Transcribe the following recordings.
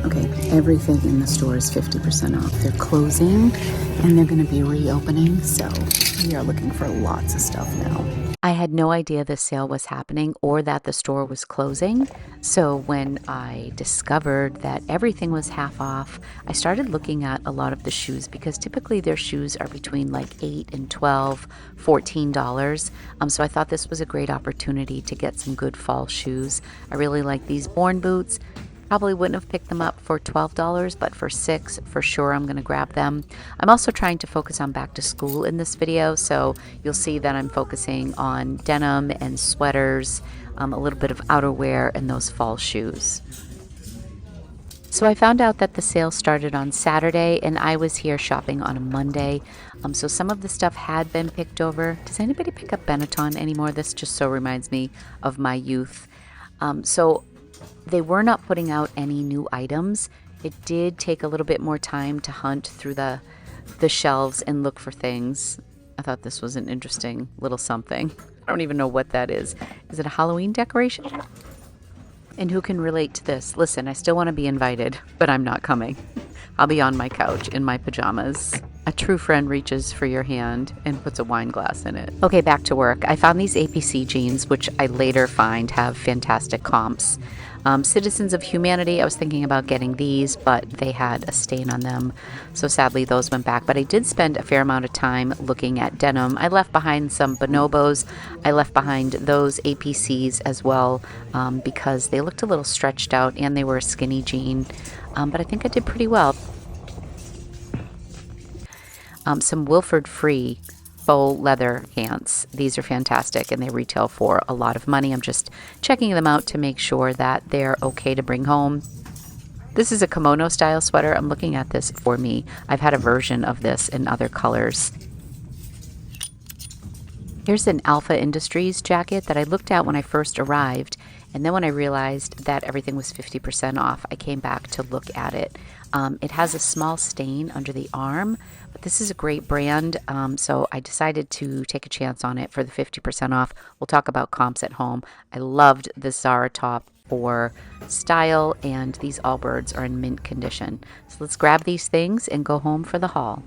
Okay, everything in the store is 50% off. They're closing and they're going to be reopening, so we are looking for lots of stuff now. I had no idea this sale was happening or that the store was closing. So when I discovered that everything was half off, I started looking at a lot of the shoes because typically their shoes are between like $8 and $12, $14. So I thought this was a great opportunity to get some good fall shoes. I really like these Born boots. Probably wouldn't have picked them up for $12, but for $6, for sure, I'm going to grab them. I'm also trying to focus on back to school in this video, so you'll see that I'm focusing on denim and sweaters, a little bit of outerwear, and those fall shoes. So I found out that the sale started on Saturday, and I was here shopping on a Monday. So some of the stuff had been picked over. Does anybody pick up Benetton anymore? This just so reminds me of my youth. So they were not putting out any new items. It did take a little bit more time to hunt through the shelves and look for things. I thought this was an interesting little something. I don't even know what that is. Is it a Halloween decoration? And who can relate to this? Listen, I still want to be invited, but I'm not coming. I'll be on my couch in my pajamas. A true friend reaches for your hand and puts a wine glass in it. Okay, back to work. I found these APC jeans, which I later find have fantastic comps. Citizens of Humanity, I was thinking about getting these, but they had a stain on them. So sadly, those went back. But I did spend a fair amount of time looking at denim. I left behind some bonobos. I left behind those APCs as well because they looked a little stretched out and they were a skinny jean. But I think I did pretty well. Some Wilford Free faux leather pants. These are fantastic and they retail for a lot of money. I'm just checking them out to make sure that they're okay to bring home. This is a kimono style sweater. I'm looking at this for me. I've had a version of this in other colors. Here's an Alpha Industries jacket that I looked at when I first arrived, and then when I realized that everything was 50% off, I came back to look at it. It has a small stain under the arm, but this is a great brand, so I decided to take a chance on it for the 50% off. We'll talk about comps at home. I loved this Zara top for style, and these Allbirds are in mint condition. So let's grab these things and go home for the haul.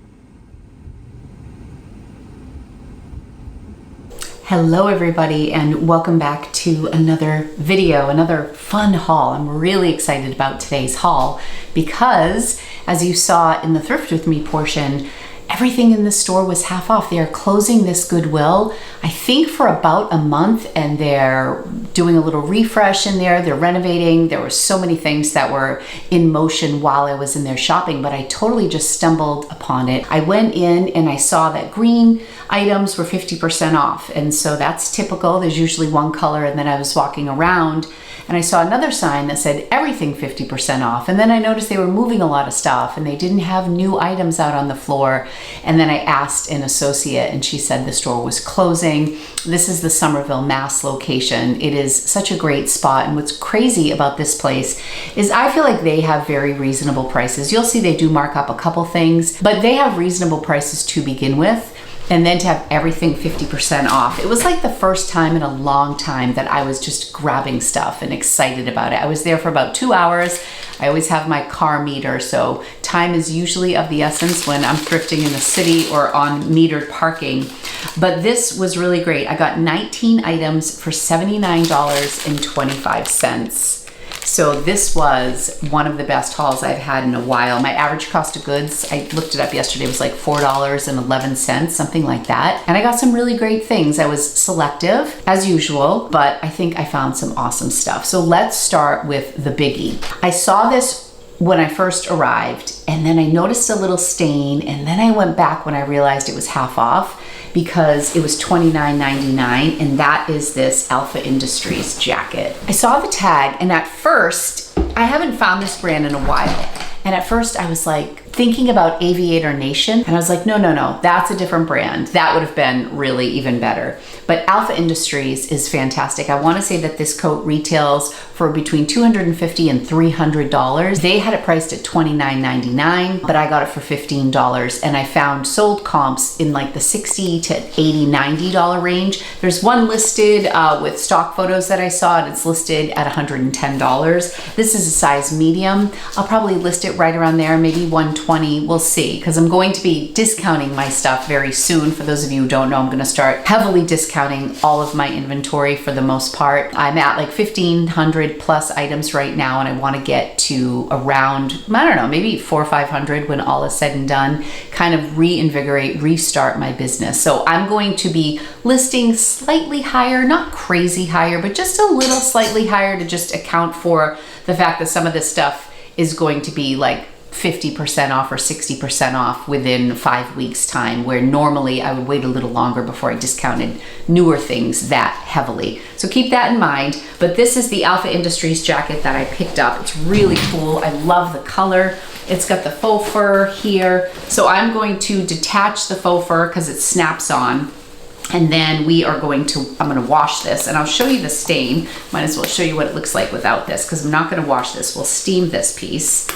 Hello everybody, and welcome back to another video, another fun haul. I'm really excited about today's haul because, as you saw in the Thrift With Me portion, everything in the store was half off. They are closing this Goodwill, I think for about a month, and they're doing a little refresh in there. They're renovating. There were so many things that were in motion while I was in there shopping, but I totally just stumbled upon it. I went in and I saw that green items were 50% off, and so that's typical. There's usually one color, and then I was walking around and I saw another sign that said everything 50% off, and then I noticed they were moving a lot of stuff and they didn't have new items out on the floor. And then I asked an associate and she said the store was closing. This is the Somerville, Mass location. It is such a great spot, and what's crazy about this place is I feel like they have very reasonable prices. You'll see they do mark up a couple things, but they have reasonable prices to begin with. And then to have everything 50% off. It was like the first time in a long time that I was just grabbing stuff and excited about it. I was there for about 2 hours. I always have my car meter, so time is usually of the essence when I'm thrifting in the city or on metered parking. But this was really great. I got 19 items for $79.25. So this was one of the best hauls I've had in a while. My average cost of goods, I looked it up yesterday, was like $4.11, something like that. And I got some really great things. I was selective as usual, but I think I found some awesome stuff. So let's start with the biggie. I saw this when I first arrived, and then I noticed a little stain, and then I went back when I realized it was half off because it was $29.99, and that is this Alpha Industries jacket. I saw the tag, and at first, I haven't found this brand in a while, and at first I was like, thinking about Aviator Nation, and I was like, no, that's a different brand. That would have been really even better. But Alpha Industries is fantastic. I want to say that this coat retails for between $250 and $300. They had it priced at $29.99, but I got it for $15, and I found sold comps in like the $60 to $80, $90 range. There's one listed with stock photos that I saw, and it's listed at $110. This is a size medium. I'll probably list it right around there, maybe $120. We'll see, because I'm going to be discounting my stuff very soon. For those of you who don't know, I'm going to start heavily discounting all of my inventory for the most part. I'm at like 1,500 plus items right now, and I want to get to around, I don't know, maybe 400 or 500 when all is said and done, kind of reinvigorate, restart my business. So I'm going to be listing slightly higher, not crazy higher, but just a little slightly higher to just account for the fact that some of this stuff is going to be like 50% off or 60% off within 5 weeks time, where normally I would wait a little longer before I discounted newer things that heavily. So keep that in mind. But this is the Alpha Industries jacket that I picked up. It's really cool. I love the color. It's got the faux fur here. So I'm going to detach the faux fur because it snaps on. And then I'm going to wash this, and I'll show you the stain. Might as well show you what it looks like without this, because I'm not going to wash this. We'll steam this piece.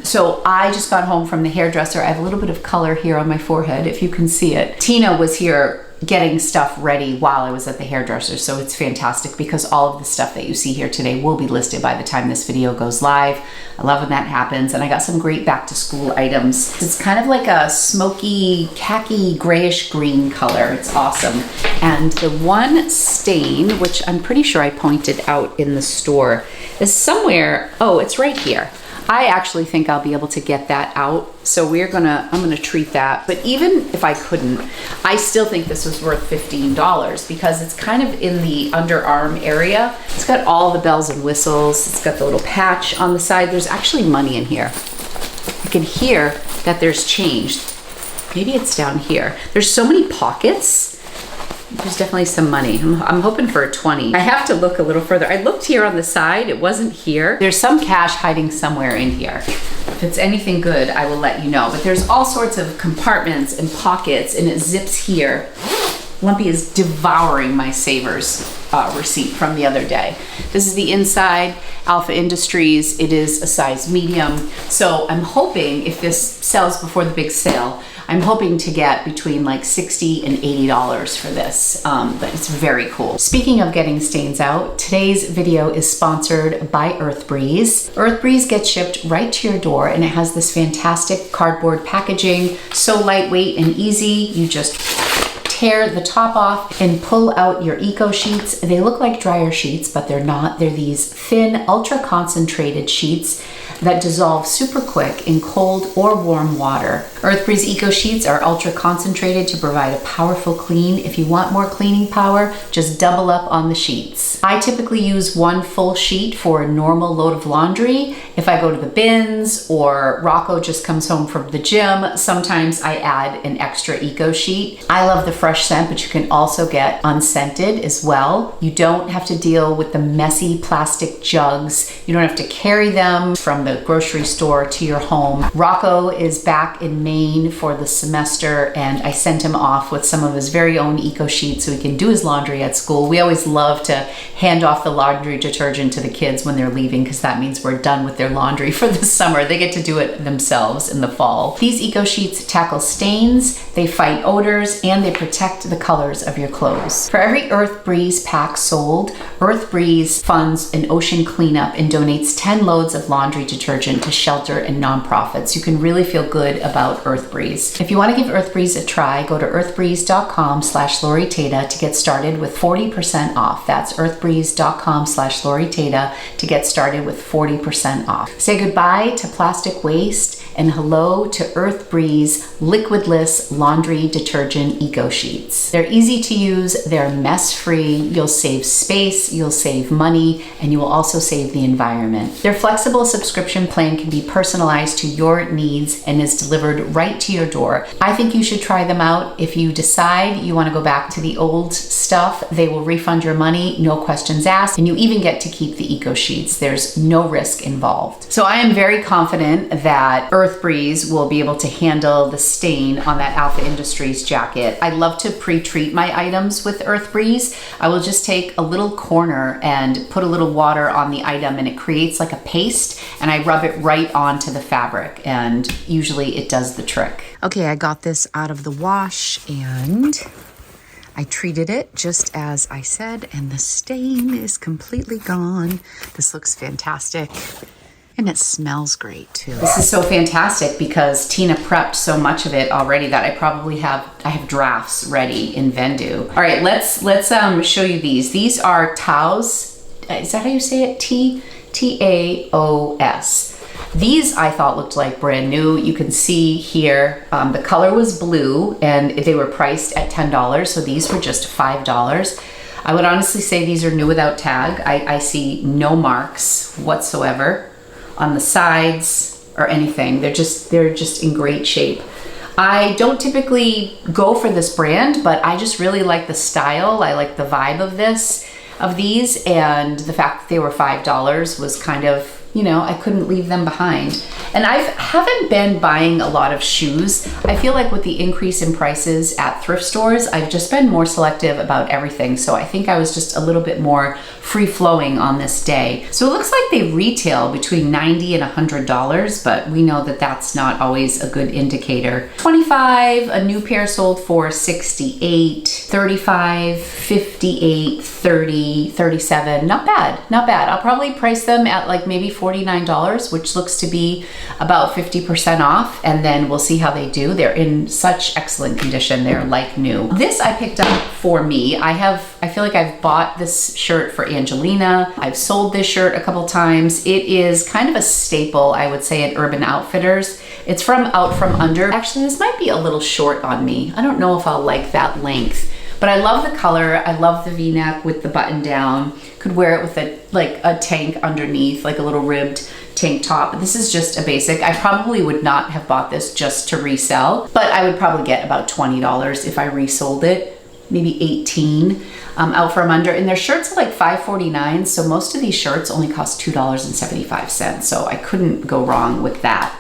So I just got home from the hairdresser. I have a little bit of color here on my forehead, if you can see it. Tina was here getting stuff ready while I was at the hairdresser, so it's fantastic because all of the stuff that you see here today will be listed by the time this video goes live. I love when that happens, and I got some great back to school items. It's kind of like a smoky, khaki, grayish green color. It's awesome. And the one stain, which I'm pretty sure I pointed out in the store, is somewhere, oh, it's right here. I actually think I'll be able to get that out. So I'm gonna treat that. But even if I couldn't, I still think this was worth $15 because it's kind of in the underarm area. It's got all the bells and whistles. It's got the little patch on the side. There's actually money in here. You can hear that there's change. Maybe it's down here. There's so many pockets. There's definitely some money. I'm hoping for a 20. I have to look a little further. I looked here on the side, it wasn't here. There's some cash hiding somewhere in here. If it's anything good, I will let you know. But there's all sorts of compartments and pockets, and it zips here. Lumpy is devouring my Savers receipt from the other day. This is the inside, Alpha Industries. It is a size medium. So I'm hoping if this sells before the big sale, I'm hoping to get between like $60 and $80 for this, but it's very cool. Speaking of getting stains out, today's video is sponsored by Earthbreeze. Earthbreeze gets shipped right to your door, and it has this fantastic cardboard packaging, so lightweight and easy. You just tear the top off and pull out your eco sheets. They look like dryer sheets, but they're not. They're these thin, ultra concentrated sheets that dissolve super quick in cold or warm water. Earthbreeze Eco Sheets are ultra concentrated to provide a powerful clean. If you want more cleaning power, just double up on the sheets. I typically use one full sheet for a normal load of laundry. If I go to the bins or Rocco just comes home from the gym, sometimes I add an extra Eco Sheet. I love the fresh scent, but you can also get unscented as well. You don't have to deal with the messy plastic jugs. You don't have to carry them from the grocery store to your home. Rocco is back in Maine for the semester, and I sent him off with some of his very own Eco Sheets so he can do his laundry at school. We always love to hand off the laundry detergent to the kids when they're leaving, because that means we're done with their laundry for the summer. They get to do it themselves in the fall. These Eco Sheets tackle stains, they fight odors, and they protect the colors of your clothes. For every Earthbreeze pack sold, Earthbreeze funds an ocean cleanup and donates 10 loads of laundry detergent to shelter and nonprofits. You can really feel good about Earthbreeze. If you want to give Earthbreeze a try, go to earthbreeze.com/LoriTata to get started with 40% off. That's earthbreeze.com/LoriTata to get started with 40% off. Say goodbye to plastic waste and hello to Earthbreeze liquidless laundry detergent Eco Sheets. They're easy to use, they're mess-free, you'll save space, you'll save money, and you will also save the environment. Their flexible subscription subscription plan can be personalized to your needs and is delivered right to your door. I think you should try them out. If you decide you want to go back to the old stuff, they will refund your money, no questions asked, and you even get to keep the eco sheets. There's no risk involved. So I am very confident that Earth Breeze will be able to handle the stain on that Alpha Industries jacket. I love to pre-treat my items with Earth Breeze. I will just take a little corner and put a little water on the item, and it creates like a paste, and I rub it right onto the fabric, and usually it does the trick. Okay, I got this out of the wash and I treated it just as I said, and the stain is completely gone. This looks fantastic. And it smells great too. This is so fantastic because Tina prepped so much of it already that I have drafts ready in Vendoo. All right, let's show you these. These are Taos. Is that how you say it? T-A-O-S. These I thought looked like brand new. You can see here, the color was blue and they were priced at $10. So these were just $5. I would honestly say these are new without tag. I see no marks whatsoever on the sides or anything. They're just in great shape. I don't typically go for this brand, but I just really like the style. I like the vibe of these, and the fact that they were $5 was kind of, you know, I couldn't leave them behind. And I haven't been buying a lot of shoes. I feel like with the increase in prices at thrift stores, I've just been more selective about everything. So I think I was just a little bit more free-flowing on this day. So it looks like they retail between $90 and $100, but we know that that's not always a good indicator. $25, a new pair sold for $68, $35, $58, $30, $37. Not bad, not bad. I'll probably price them at like maybe $49, which looks to be about 50% off, and then we'll see how they do. They're in such excellent condition. They're like new. This I picked up for me. I feel like I've bought this shirt for Angelina. I've sold this shirt a couple times. It is kind of a staple, I would say, at Urban Outfitters. It's from Out From Under. Actually, this might be a little short on me. I don't know if I'll like that length, but I love the color. I love the V-neck with the button down. Could wear it with a tank underneath, like a little ribbed tank top. This is just a basic. I probably would not have bought this just to resell, but I would probably get about $20 if I resold it, maybe $18. Out From Under, and their shirts are like $5.49, so most of these shirts only cost $2.75, so I couldn't go wrong with that.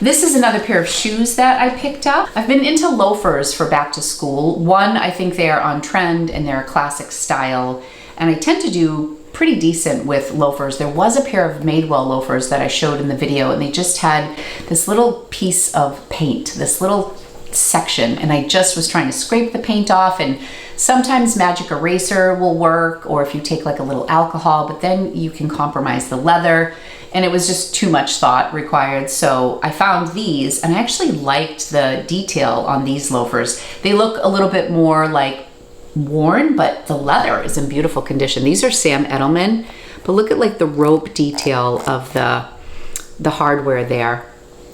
This is another pair of shoes that I picked up. I've been into loafers for back to school. One, I think they are on trend and they're a classic style, and I tend to do pretty decent with loafers. There was a pair of Madewell loafers that I showed in the video, and they just had this little piece of paint, this little section, and I just was trying to scrape the paint off, and sometimes magic eraser will work, or if you take like a little alcohol, but then you can compromise the leather, and it was just too much thought required. So I found these, and I actually liked the detail on these loafers. They look a little bit more like worn, but the leather is in beautiful condition. These are Sam Edelman, but look at like the rope detail of the hardware there.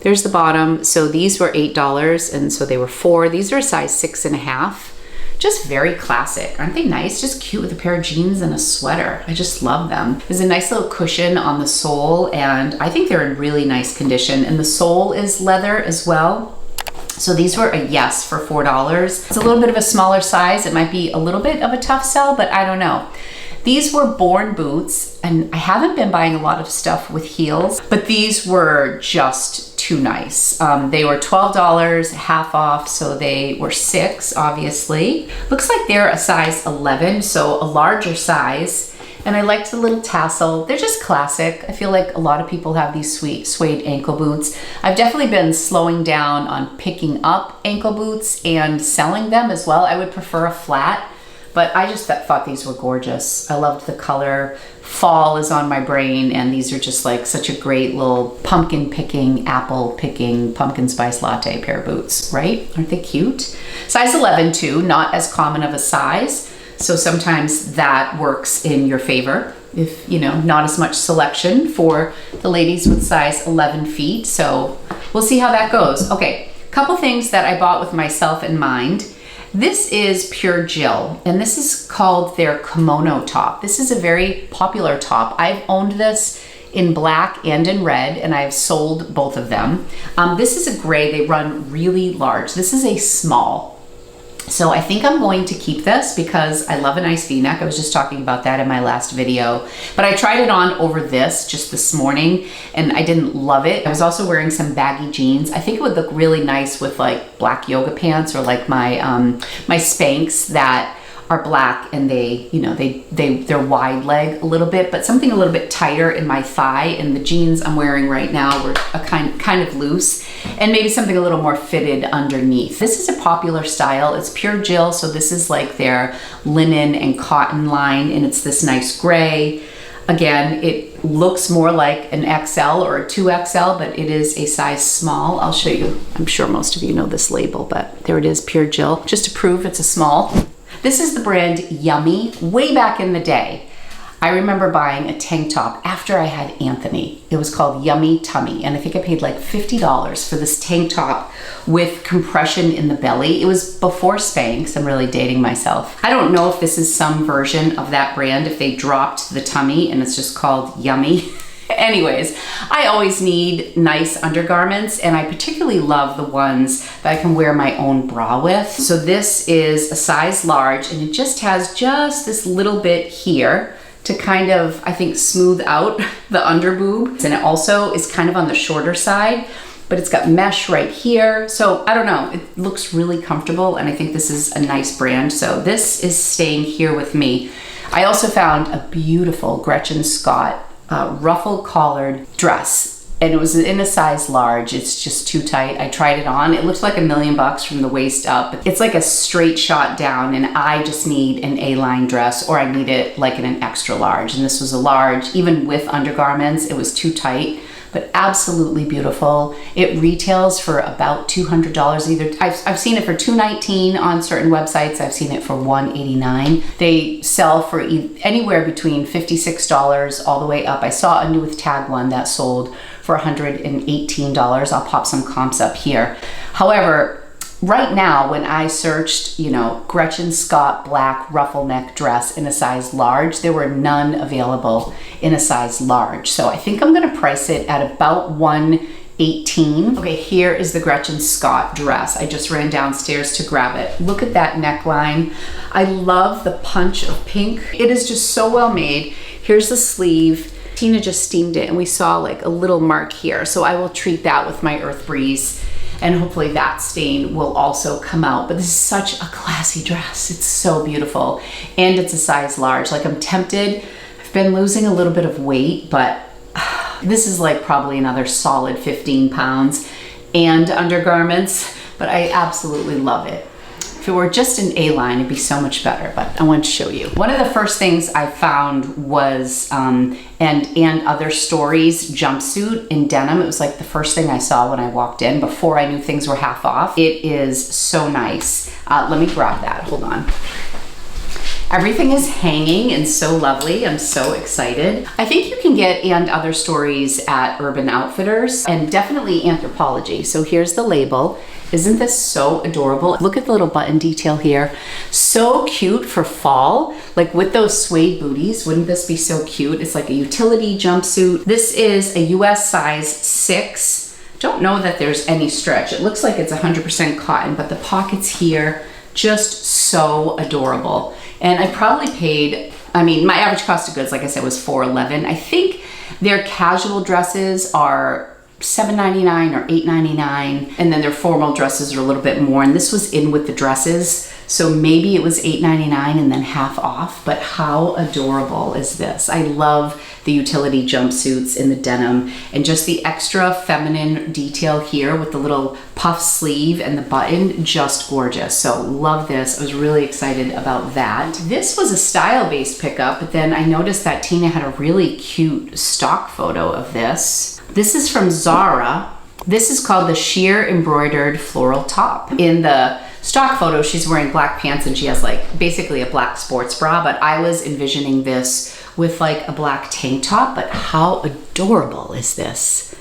There's the bottom. So these were $8, and so they were $4. These are a size 6.5. Just very classic. Aren't they nice? Just cute with a pair of jeans and a sweater. I just love them. There's a nice little cushion on the sole, and I think they're in really nice condition. And the sole is leather as well. So these were a yes for $4. It's a little bit of a smaller size. It might be a little bit of a tough sell, but I don't know. These were Born boots, and I haven't been buying a lot of stuff with heels, but these were just too nice. They were $12, half off, so they were $6, obviously. Looks like they're a size 11, so a larger size. And I liked the little tassel. They're just classic. I feel like a lot of people have these sweet suede ankle boots. I've definitely been slowing down on picking up ankle boots and selling them as well. I would prefer a flat, but I just thought these were gorgeous. I loved the color. Fall is on my brain, and these are just like such a great little pumpkin picking, apple picking, pumpkin spice latte pair of boots, right? Aren't they cute? Size 11 too, not as common of a size. So sometimes that works in your favor if, you know, not as much selection for the ladies with size 11 feet. So we'll see how that goes. Okay, couple things that I bought with myself in mind. This is Pure Jill, and this is called their kimono top. This is a very popular top. I've owned this in black and in red, and I've sold both of them. This is a gray. They run really large. This is a small. So I think I'm going to keep this because I love a nice V-neck. I was just talking about that in my last video, but I tried it on over this just this morning and I didn't love it. I was also wearing some baggy jeans. I think it would look really nice with like black yoga pants or like my my Spanx that are black and they, you know, they're wide leg a little bit, but something a little bit tighter in my thigh. And the jeans I'm wearing right now were a kind of loose, and maybe something a little more fitted underneath. This is a popular style. It's pure Jill, so this is like their linen and cotton line, and it's this nice gray. Again, it looks more like an XL or a 2XL, but it is a size small. I'll show you. I'm sure most of you know this label, but there it is, pure Jill, just to prove it's a small. This is the brand Yummy. Way back in the day, I remember buying a tank top after I had Anthony. It was called Yummy Tummy, and I think I paid like $50 for this tank top with compression in the belly. It was before Spanx. I'm really dating myself. I don't know if this is some version of that brand, if they dropped the tummy and it's just called Yummy. Anyways, I always need nice undergarments, and I particularly love the ones that I can wear my own bra with. So this is a size large, and it just has just this little bit here to kind of, I think, smooth out the under boob. And it also is kind of on the shorter side, but it's got mesh right here. So I don't know, it looks really comfortable, and I think this is a nice brand. So this is staying here with me. I also found a beautiful Gretchen Scott ruffle collared dress, and it was in a size large. It's just too tight. I tried it on. It looks like $1 million from the waist up. It's like a straight shot down, and I just need an A-line dress, or I need it like in an extra large. And this was a large, even with undergarments. It was too tight, but absolutely beautiful. It retails for about $200 either. I've seen it for $219 on certain websites. I've seen it for $189. They sell for anywhere between $56 all the way up. I saw a new with tag one that sold for $118. I'll pop some comps up here. However, right now, when I searched, you know, Gretchen Scott black ruffle neck dress in a size large, there were none available in a size large. So I think I'm gonna price it at about $118. Okay, here is the Gretchen Scott dress. I just ran downstairs to grab it. Look at that neckline. I love the punch of pink. It is just so well made. Here's the sleeve. Tina just steamed it, and we saw like a little mark here. So I will treat that with my Earth Breeze, and hopefully that stain will also come out. But this is such a classy dress. It's so beautiful, and it's a size large. Like, I'm tempted. I've been losing a little bit of weight, but this is like probably another solid 15 pounds and undergarments, but I absolutely love it. If it were just an A-line, it'd be so much better, but I want to show you. One of the first things I found was and Other Stories jumpsuit in denim. It was like the first thing I saw when I walked in before I knew things were half off. It is so nice. Let me grab that, hold on. Everything is hanging and so lovely. I'm so excited. I think you can get And Other Stories at Urban Outfitters, and definitely Anthropologie. So here's the label. Isn't this so adorable? Look at the little button detail here. So cute for fall, like with those suede booties. Wouldn't this be so cute? It's like a utility jumpsuit. This is a US size 6. Don't know that there's any stretch. It looks like it's 100% cotton, but the pockets here, just so adorable. And I probably paid, I mean, my average cost of goods, like I said, was $411. I think their casual dresses are $7.99 or $8.99, and then their formal dresses are a little bit more, and this was in with the dresses, so maybe it was $8.99 and then half off. But how adorable is this? I love the utility jumpsuits in the denim, and just the extra feminine detail here with the little puff sleeve and the button, just gorgeous. So love this. I was really excited about that. This was a style-based pickup, but then I noticed that Tina had a really cute stock photo of this. This is from Zara. This is called the sheer embroidered floral top. In the stock photo, she's wearing black pants and she has like basically a black sports bra, but I was envisioning this with like a black tank top. But how adorable is this?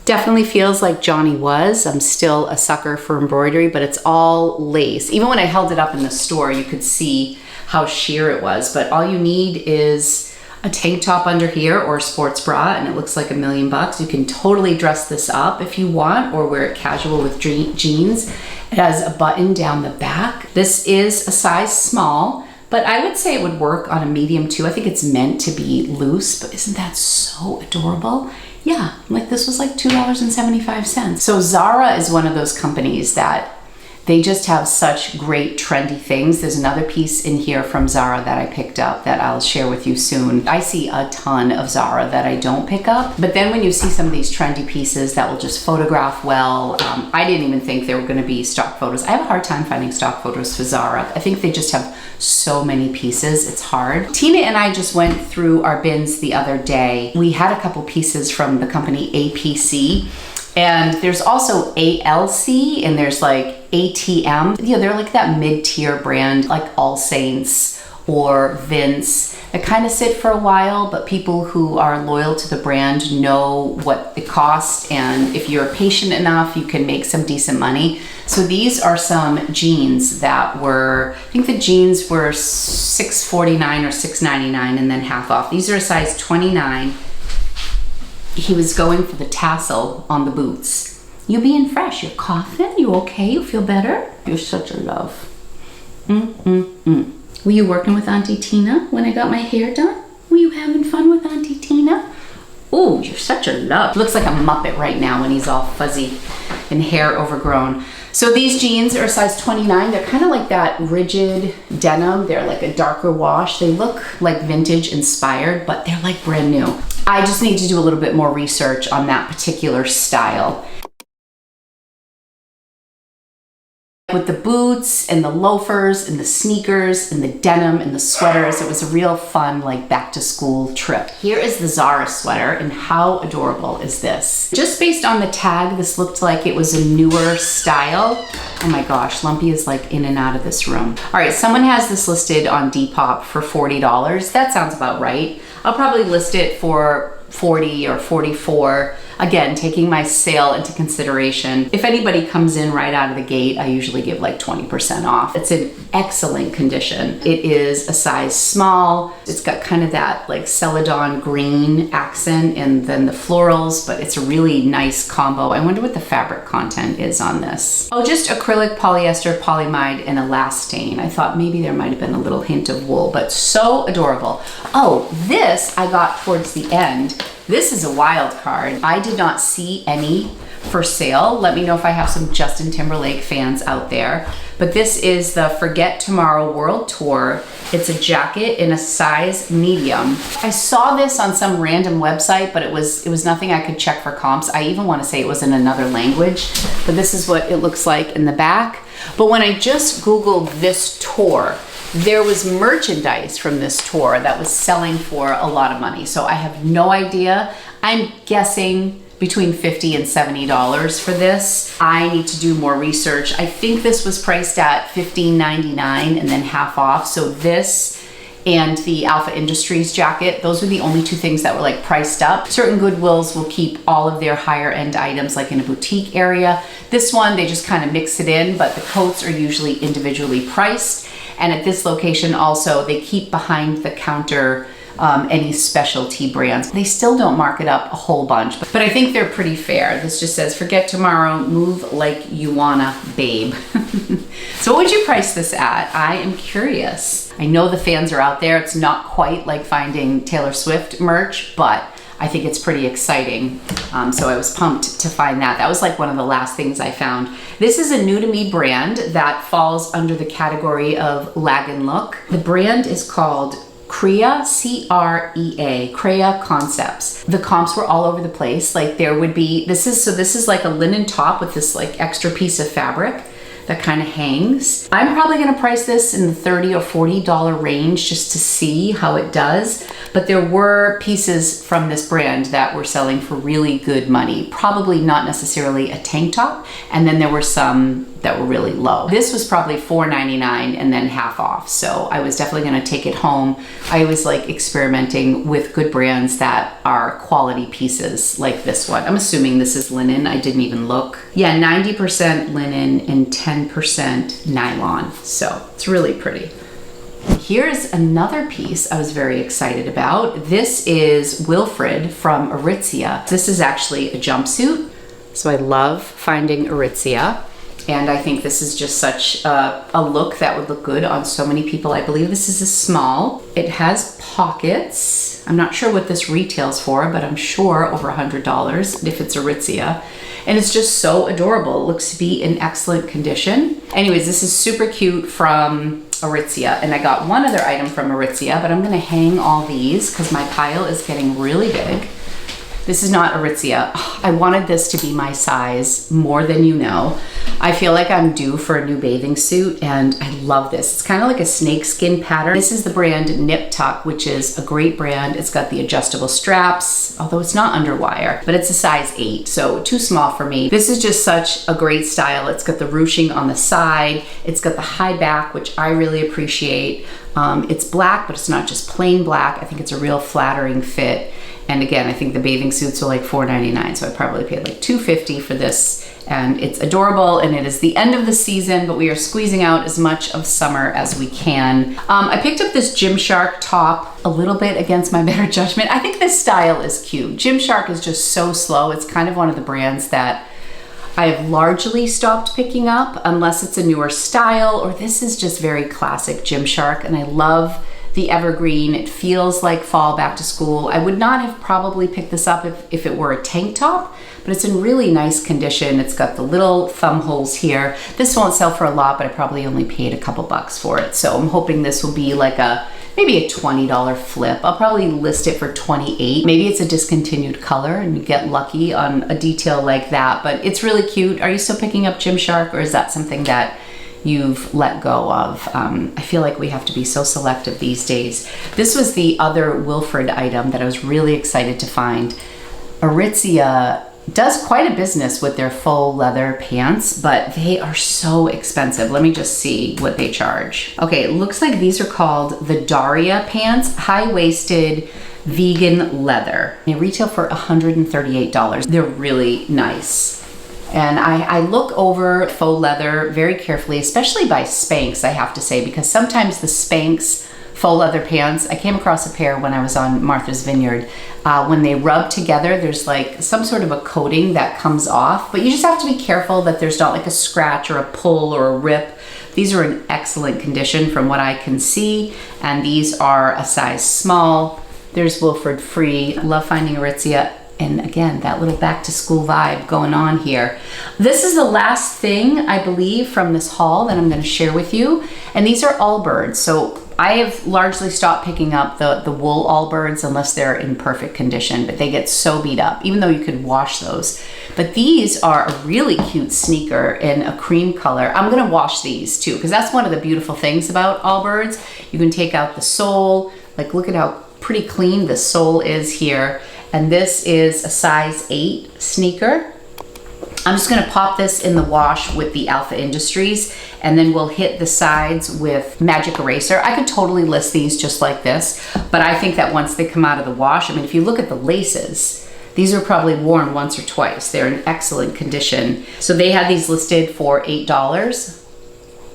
Definitely feels like Johnny Was. I'm still a sucker for embroidery, but it's all lace. Even when I held it up in the store, you could see how sheer it was, but all you need is a tank top under here or a sports bra and it looks like $1,000,000. You can totally dress this up if you want or wear it casual with jeans. It has a button down the back. This is a size small, but I would say it would work on a medium too. I think it's meant to be loose, but isn't that so adorable? Yeah, like this was like $2.75. So Zara is one of those companies that they just have such great trendy things. There's another piece in here from Zara that I picked up that I'll share with you soon. I see a ton of Zara that I don't pick up, but then when you see some of these trendy pieces that will just photograph well, I didn't even think they were gonna be stock photos. I have a hard time finding stock photos for Zara. I think they just have so many pieces, it's hard. Tina and I just went through our bins the other day. We had a couple pieces from the company APC, and there's also ALC, and there's like ATM. Yeah, they're like that mid-tier brand, like All Saints or Vince, that kind of sit for a while, but people who are loyal to the brand know what it costs, and if you're patient enough, you can make some decent money. So these are some jeans that were, I think the jeans were $6.49 or $6.99 and then half off. These are a size 29. He was going for the tassel on the boots. You being fresh, you're coughing, you okay, you feel better? You're such a love. Were you working with Auntie Tina when I got my hair done? Were you having fun with Auntie Tina? Oh, you're such a love. Looks like a Muppet right now when he's all fuzzy and hair overgrown. So these jeans are size 29. They're kind of like that rigid denim. They're like a darker wash. They look like vintage inspired, but they're like brand new. I just need to do a little bit more research on that particular style. With the boots and the loafers and the sneakers and the denim and the sweaters, it was a real fun like back to school trip. Here is the Zara sweater, and how adorable is this? Just based on the tag, this looked like it was a newer style. Oh my gosh, Lumpy is like in and out of this room. All right, someone has this listed on Depop for $40. That sounds about right. I'll probably list it for $40 or $44. Again, taking my sale into consideration. If anybody comes in right out of the gate, I usually give like 20% off. It's in excellent condition. It is a size small. It's got kind of that like celadon green accent and then the florals, but it's a really nice combo. I wonder what the fabric content is on this. Oh, just acrylic, polyester, polyamide, and elastane. I thought maybe there might have been a little hint of wool, but so adorable. Oh, this I got towards the end. This is a wild card. I did not see any for sale. Let me know if I have some Justin Timberlake fans out there. But this is the Forget Tomorrow World Tour. It's a jacket in a size medium. I saw this on some random website, but it was nothing I could check for comps. I even want to say it was in another language, but this is what it looks like in the back. But when I just Googled this tour, there was merchandise from this tour that was selling for a lot of money. So I have no idea. I'm guessing between $50 and $70 for this. I need to do more research. I think this was priced at $15.99 and then half off. So this and the Alpha Industries jacket, those were the only two things that were like priced up. Certain Goodwills will keep all of their higher end items like in a boutique area. This one, they just kind of mix it in, but the coats are usually individually priced. And at this location also, they keep behind the counter any specialty brands. They still don't mark it up a whole bunch, but I think they're pretty fair. This just says, forget tomorrow, move like you wanna, babe. So what would you price this at? I am curious. I know the fans are out there. It's not quite like finding Taylor Swift merch, but I think it's pretty exciting. So I was pumped to find that. That was like one of the last things I found. This is a new to me brand that falls under the category of lag and look. The brand is called Crea, C-R-E-A, Crea Concepts. The comps were all over the place. Like there would be, this is like a linen top with this like extra piece of fabric that kind of hangs. I'm probably gonna price this in the $30 or $40 range just to see how it does. But there were pieces from this brand that were selling for really good money. Probably not necessarily a tank top. And then there were some that were really low. This was probably $4.99 and then half off. So I was definitely gonna take it home. I always like experimenting with good brands that are quality pieces like this one. I'm assuming this is linen, I didn't even look. Yeah, 90% linen and 10% nylon. So it's really pretty. Here's another piece I was very excited about. This is Wilfred from Aritzia. This is actually a jumpsuit. So I love finding Aritzia. And I think this is just such a look that would look good on so many people. I believe this is a small. It has pockets. I'm not sure what this retails for, but I'm sure over $100 if it's Aritzia. And it's just so adorable. It looks to be in excellent condition. Anyways, this is super cute from Aritzia. And I got one other item from Aritzia, but I'm gonna hang all these because my pile is getting really big. This is not Aritzia. Oh, I wanted this to be my size more than you know. I feel like I'm due for a new bathing suit and I love this. It's kind of like a snakeskin pattern. This is the brand Nip Tuck, which is a great brand. It's got the adjustable straps, although it's not underwire, but it's a size 8, so too small for me. This is just such a great style. It's got the ruching on the side. It's got the high back, which I really appreciate. It's black, but it's not just plain black. I think it's a real flattering fit. And again, I think the bathing suits are like $4.99, so I probably paid like $2.50 for this. And it's adorable, and it is the end of the season, but we are squeezing out as much of summer as we can. I picked up this Gymshark top a little bit against my better judgment. I think this style is cute. Gymshark is just so slow. It's kind of one of the brands that I have largely stopped picking up unless it's a newer style, or this is just very classic Gymshark, and I love the evergreen. It feels like fall, back to school. I would not have probably picked this up if it were a tank top, but it's in really nice condition. It's got the little thumb holes here. This won't sell for a lot, but I probably only paid a couple bucks for it. So I'm hoping this will be like maybe a $20 flip. I'll probably list it for $28. Maybe it's a discontinued color and you get lucky on a detail like that, but it's really cute. Are you still picking up Gymshark, or is that something that you've let go of? I feel like we have to be so selective these days. This was the other Wilfred item that I was really excited to find. Aritzia does quite a business with their faux leather pants, but they are so expensive. Let me just see what they charge. Okay, it looks like these are called the Daria pants, high-waisted vegan leather. They retail for $138. They're really nice. And I look over faux leather very carefully, especially by Spanx, I have to say, because sometimes the Spanx faux leather pants, I came across a pair when I was on Martha's Vineyard. When they rub together, there's like some sort of a coating that comes off, but you just have to be careful that there's not like a scratch or a pull or a rip. These are in excellent condition from what I can see, and these are a size small. There's Wilfred Free. Love finding Aritzia. And again, that little back to school vibe going on here. This is the last thing, I believe, from this haul that I'm gonna share with you. And these are Allbirds. So I have largely stopped picking up the wool Allbirds unless they're in perfect condition, but they get so beat up, even though you could wash those. But these are a really cute sneaker in a cream color. I'm gonna wash these too, because that's one of the beautiful things about Allbirds. You can take out the sole, like look at how pretty clean the sole is here. And this is a size 8 sneaker. I'm just gonna pop this in the wash with the Alpha Industries, and then we'll hit the sides with Magic Eraser. I could totally list these just like this, but I think that once they come out of the wash, I mean, if you look at the laces, these are probably worn once or twice. They're in excellent condition. So they had these listed for $8.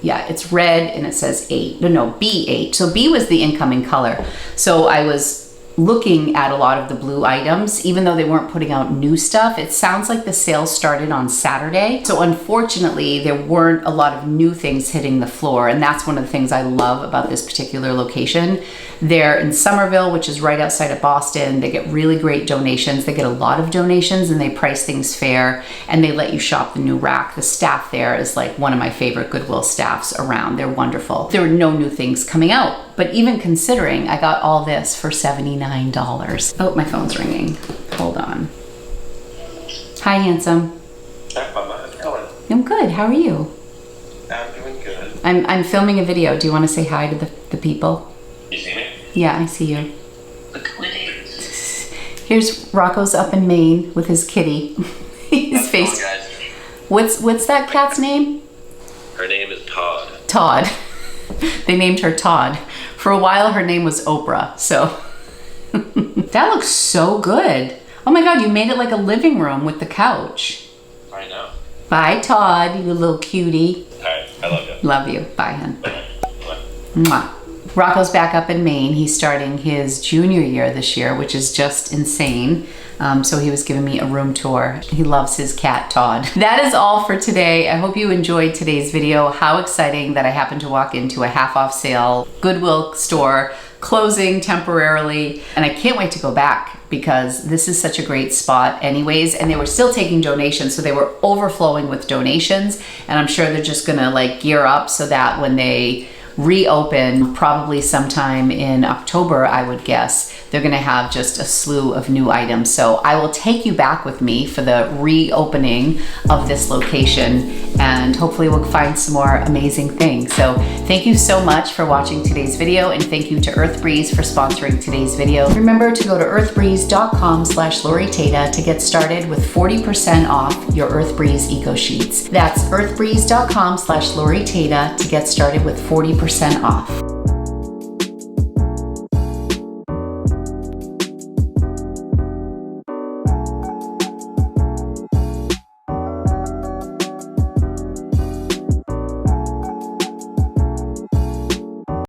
Yeah, it's red and it says 8. No, B8. So B was the incoming color. So I was looking at a lot of the blue items, even though they weren't putting out new stuff. It sounds like the sale started on Saturday. So unfortunately, there weren't a lot of new things hitting the floor. And that's one of the things I love about this particular location. They're in Somerville, which is right outside of Boston. They get really great donations. They get a lot of donations and they price things fair, and they let you shop the new rack. The staff there is like one of my favorite Goodwill staffs around. They're wonderful. There were no new things coming out. But even considering, I got all this for $79. Oh, my phone's ringing. Hold on. Hi, handsome. Hi, Mama. How's it going? I'm good. How are you? I'm doing good. I'm filming a video. Do you want to say hi to the people? You see me? Yeah, I see you. Look what it is. Here's Rocco's up in Maine with his kitty. His face. Guys. What's that cat's name? Her name is Todd. Todd. They named her Todd. For a while, her name was Oprah, so. That looks so good. Oh my God, you made it like a living room with the couch. I know. Bye, Todd, you little cutie. All right, I love you. Love you. Bye, hun. Bye. Mwah. Rocco's back up in Maine. He's starting his junior year this year, which is just insane. So he was giving me a room tour. He loves his cat, Todd. That is all for today. I hope you enjoyed today's video. How exciting that I happened to walk into a half off sale Goodwill store closing temporarily. And I can't wait to go back because this is such a great spot anyways. And they were still taking donations, so they were overflowing with donations. And I'm sure they're just gonna like gear up so that when they reopen, probably sometime in October, I would guess, they're gonna have just a slew of new items. So I will take you back with me for the reopening of this location, and hopefully we'll find some more amazing things. So thank you so much for watching today's video, and thank you to EarthBreeze for sponsoring today's video. Remember to go to earthbreeze.com/LoriTata to get started with 40% off your EarthBreeze Eco Sheets. That's earthbreeze.com/LoriTata to get started with 40% off.